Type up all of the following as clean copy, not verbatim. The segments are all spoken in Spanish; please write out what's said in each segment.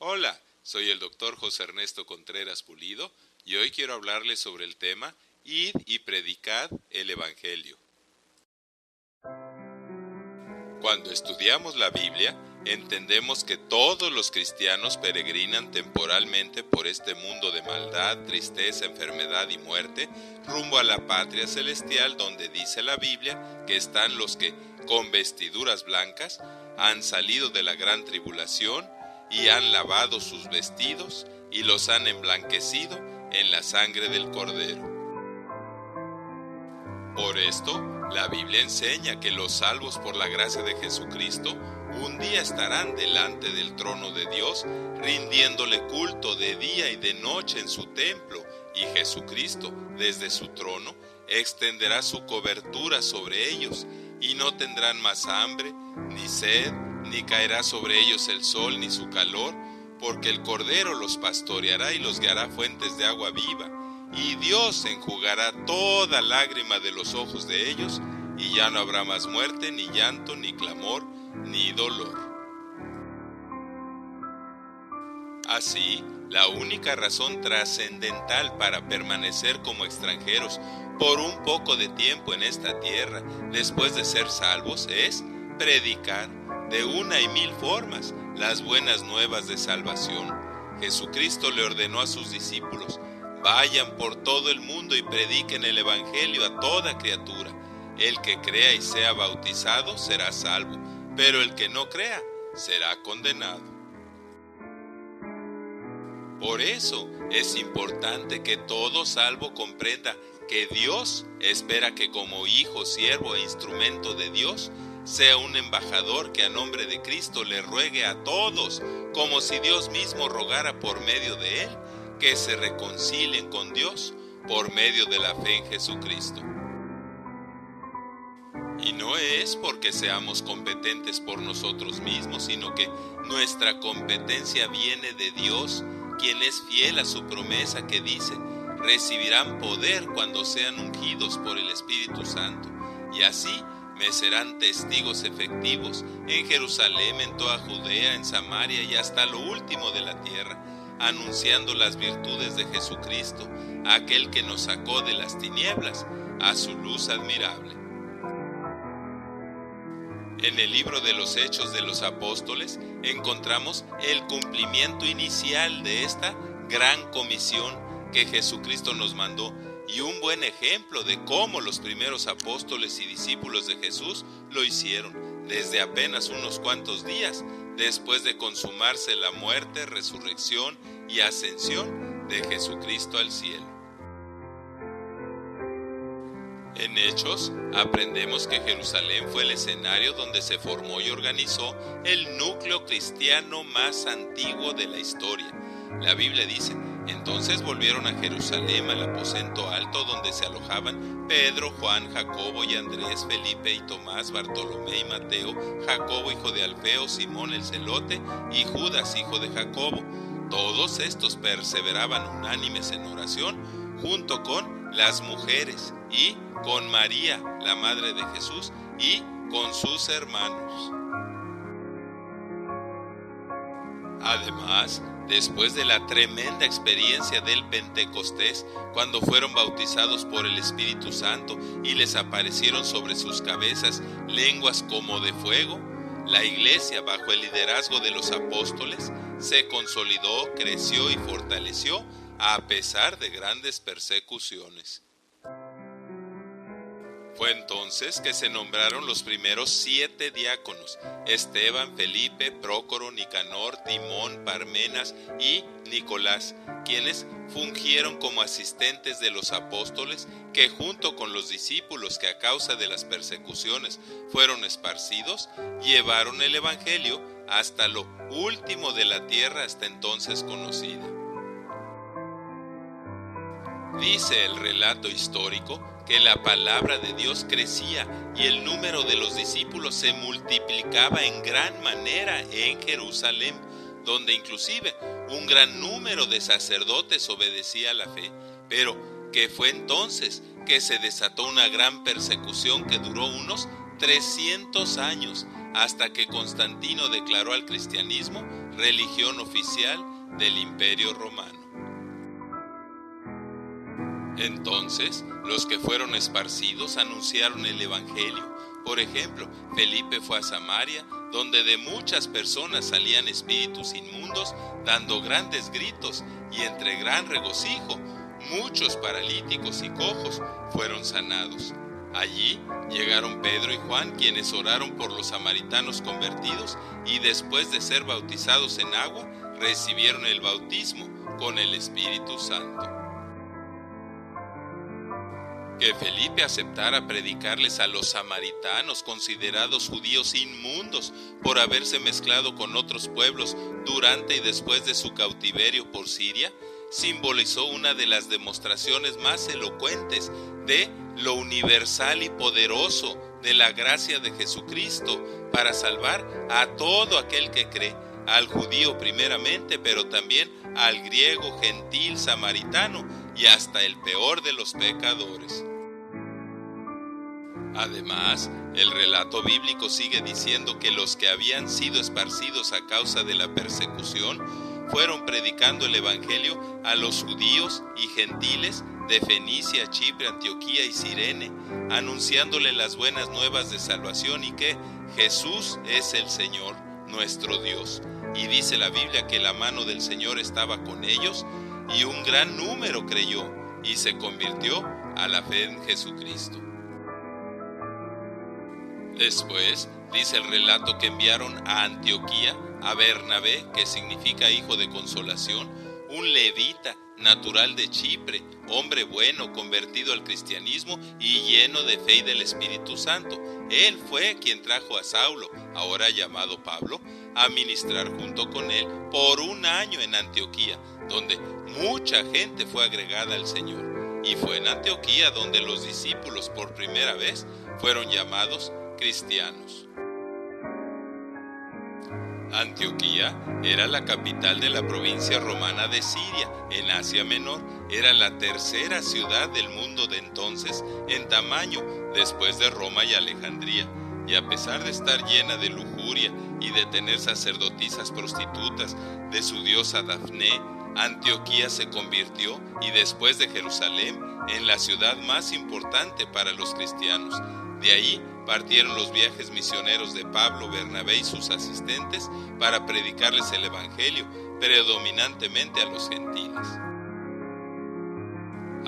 Hola, soy el doctor José Ernesto Contreras Pulido y hoy quiero hablarles sobre el tema Id y predicad el Evangelio. Cuando estudiamos la Biblia, entendemos que todos los cristianos peregrinan temporalmente por este mundo de maldad, tristeza, enfermedad y muerte, rumbo a la patria celestial donde dice la Biblia que están los que, con vestiduras blancas, han salido de la gran tribulación y han lavado sus vestidos y los han emblanquecido en la sangre del Cordero. Por esto, la Biblia enseña que los salvos por la gracia de Jesucristo un día estarán delante del trono de Dios, rindiéndole culto de día y de noche en su templo, y Jesucristo, desde su trono, extenderá su cobertura sobre ellos, y no tendrán más hambre, ni sed, ni caerá sobre ellos el sol ni su calor, porque el Cordero los pastoreará y los guiará a fuentes de agua viva, y Dios enjugará toda lágrima de los ojos de ellos, y ya no habrá más muerte, ni llanto, ni clamor, ni dolor. Así, la única razón trascendental para permanecer como extranjeros por un poco de tiempo en esta tierra, después de ser salvos, es predicar de una y mil formas las buenas nuevas de salvación. Jesucristo le ordenó a sus discípulos: vayan por todo el mundo y prediquen el Evangelio a toda criatura. El que crea y sea bautizado será salvo, pero el que no crea será condenado. Por eso es importante que todo salvo comprenda que Dios espera que como hijo, siervo e instrumento de Dios, sea un embajador que a nombre de Cristo le ruegue a todos, como si Dios mismo rogara por medio de él, que se reconcilien con Dios por medio de la fe en Jesucristo. Y no es porque seamos competentes por nosotros mismos, sino que nuestra competencia viene de Dios, quien es fiel a su promesa que dice: recibirán poder cuando sean ungidos por el Espíritu Santo, y así me serán testigos efectivos en Jerusalén, en toda Judea, en Samaria y hasta lo último de la tierra, anunciando las virtudes de Jesucristo, aquel que nos sacó de las tinieblas a su luz admirable. En el libro de los Hechos de los Apóstoles encontramos el cumplimiento inicial de esta gran comisión que Jesucristo nos mandó, y un buen ejemplo de cómo los primeros apóstoles y discípulos de Jesús lo hicieron desde apenas unos cuantos días después de consumarse la muerte, resurrección y ascensión de Jesucristo al cielo. En Hechos aprendemos que Jerusalén fue el escenario donde se formó y organizó el núcleo cristiano más antiguo de la historia. La Biblia dice: entonces volvieron a Jerusalén, al aposento alto donde se alojaban Pedro, Juan, Jacobo y Andrés, Felipe y Tomás, Bartolomé y Mateo, Jacobo hijo de Alfeo, Simón el celote y Judas hijo de Jacobo. Todos estos perseveraban unánimes en oración, junto con las mujeres y con María, la madre de Jesús, y con sus hermanos. Además, después de la tremenda experiencia del Pentecostés, cuando fueron bautizados por el Espíritu Santo y les aparecieron sobre sus cabezas lenguas como de fuego, la iglesia, bajo el liderazgo de los apóstoles, se consolidó, creció y fortaleció a pesar de grandes persecuciones. Fue entonces que se nombraron los primeros 7 diáconos: Esteban, Felipe, Prócoro, Nicanor, Timón, Parmenas y Nicolás, quienes fungieron como asistentes de los apóstoles que, junto con los discípulos que a causa de las persecuciones fueron esparcidos, llevaron el Evangelio hasta lo último de la tierra hasta entonces conocida. Dice el relato histórico que la palabra de Dios crecía y el número de los discípulos se multiplicaba en gran manera en Jerusalén, donde inclusive un gran número de sacerdotes obedecía la fe, pero que fue entonces que se desató una gran persecución que duró unos 300 años, hasta que Constantino declaró al cristianismo religión oficial del Imperio Romano. Entonces, los que fueron esparcidos anunciaron el Evangelio. Por ejemplo, Felipe fue a Samaria, donde de muchas personas salían espíritus inmundos, dando grandes gritos, y entre gran regocijo, muchos paralíticos y cojos fueron sanados. Allí llegaron Pedro y Juan, quienes oraron por los samaritanos convertidos, y después de ser bautizados en agua, recibieron el bautismo con el Espíritu Santo. Que Felipe aceptara predicarles a los samaritanos, considerados judíos inmundos por haberse mezclado con otros pueblos durante y después de su cautiverio por Siria, simbolizó una de las demostraciones más elocuentes de lo universal y poderoso de la gracia de Jesucristo para salvar a todo aquel que cree, al judío primeramente, pero también al griego, gentil, samaritano y hasta el peor de los pecadores. Además, el relato bíblico sigue diciendo que los que habían sido esparcidos a causa de la persecución fueron predicando el Evangelio a los judíos y gentiles de Fenicia, Chipre, Antioquía y Cirene, anunciándole las buenas nuevas de salvación y que Jesús es el Señor, nuestro Dios. Y dice la Biblia que la mano del Señor estaba con ellos y un gran número creyó y se convirtió a la fe en Jesucristo. Después, dice el relato que enviaron a Antioquía a Bernabé, que significa hijo de consolación, un levita natural de Chipre, hombre bueno, convertido al cristianismo y lleno de fe y del Espíritu Santo. Él fue quien trajo a Saulo, ahora llamado Pablo, a ministrar junto con él por un año en Antioquía, donde mucha gente fue agregada al Señor. Y fue en Antioquía donde los discípulos por primera vez fueron llamados cristianos. Antioquía era la capital de la provincia romana de Siria, en Asia Menor. Era la tercera ciudad del mundo de entonces en tamaño, después de Roma y Alejandría. Y a pesar de estar llena de lujuria y de tener sacerdotisas prostitutas de su diosa Dafne, Antioquía se convirtió, y después de Jerusalén, en la ciudad más importante para los cristianos. De ahí partieron los viajes misioneros de Pablo, Bernabé y sus asistentes para predicarles el Evangelio, predominantemente a los gentiles.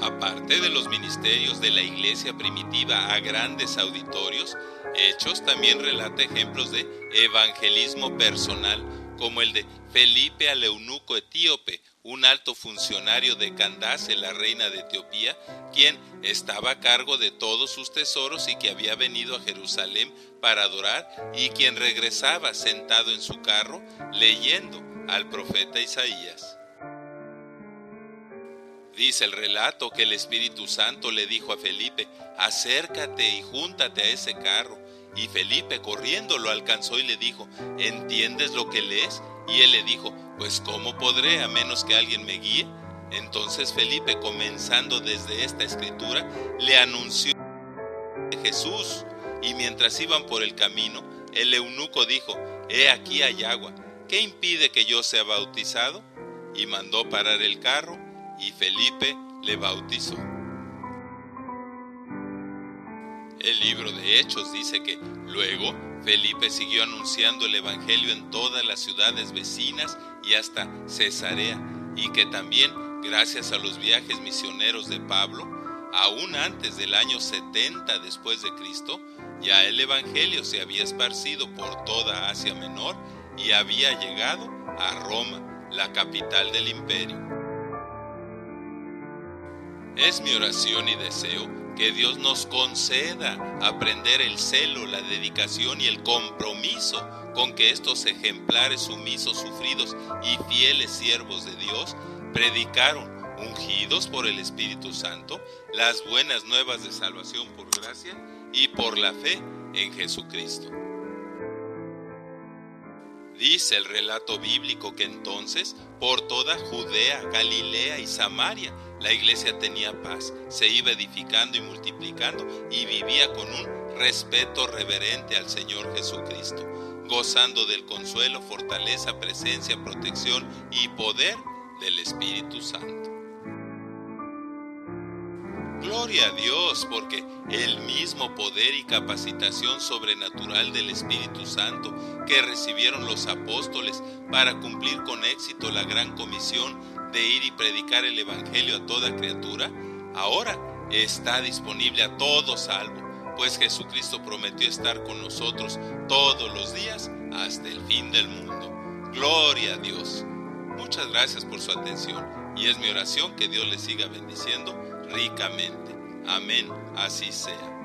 Aparte de los ministerios de la iglesia primitiva a grandes auditorios, Hechos también relata ejemplos de evangelismo personal, como el de Felipe al eunuco etíope, un alto funcionario de Candace, la reina de Etiopía, quien estaba a cargo de todos sus tesoros y que había venido a Jerusalén para adorar, y quien regresaba sentado en su carro leyendo al profeta Isaías. Dice el relato que el Espíritu Santo le dijo a Felipe: acércate y júntate a ese carro. Y Felipe corriendo lo alcanzó y le dijo: ¿entiendes lo que lees? Y él le dijo: pues ¿cómo podré a menos que alguien me guíe? Entonces Felipe, comenzando desde esta escritura, le anunció a Jesús. Y mientras iban por el camino, el eunuco dijo: he aquí hay agua, ¿qué impide que yo sea bautizado? Y mandó parar el carro, y Felipe le bautizó. El libro de Hechos dice que luego Felipe siguió anunciando el Evangelio en todas las ciudades vecinas y hasta Cesarea, y que también, gracias a los viajes misioneros de Pablo, aún antes del año 70 después de Cristo, ya el Evangelio se había esparcido por toda Asia Menor y había llegado a Roma, la capital del imperio. Es mi oración y deseo que Dios nos conceda aprender el celo, la dedicación y el compromiso con que estos ejemplares sumisos, sufridos y fieles siervos de Dios predicaron, ungidos por el Espíritu Santo, las buenas nuevas de salvación por gracia y por la fe en Jesucristo. Dice el relato bíblico que entonces, por toda Judea, Galilea y Samaria, la iglesia tenía paz, se iba edificando y multiplicando y vivía con un respeto reverente al Señor Jesucristo, gozando del consuelo, fortaleza, presencia, protección y poder del Espíritu Santo. Gloria a Dios, porque el mismo poder y capacitación sobrenatural del Espíritu Santo que recibieron los apóstoles para cumplir con éxito la gran comisión de ir y predicar el Evangelio a toda criatura, ahora está disponible a todo salvo, pues Jesucristo prometió estar con nosotros todos los días hasta el fin del mundo. Gloria a Dios. Muchas gracias por su atención y es mi oración que Dios les siga bendiciendo ricamente. Amén, así sea.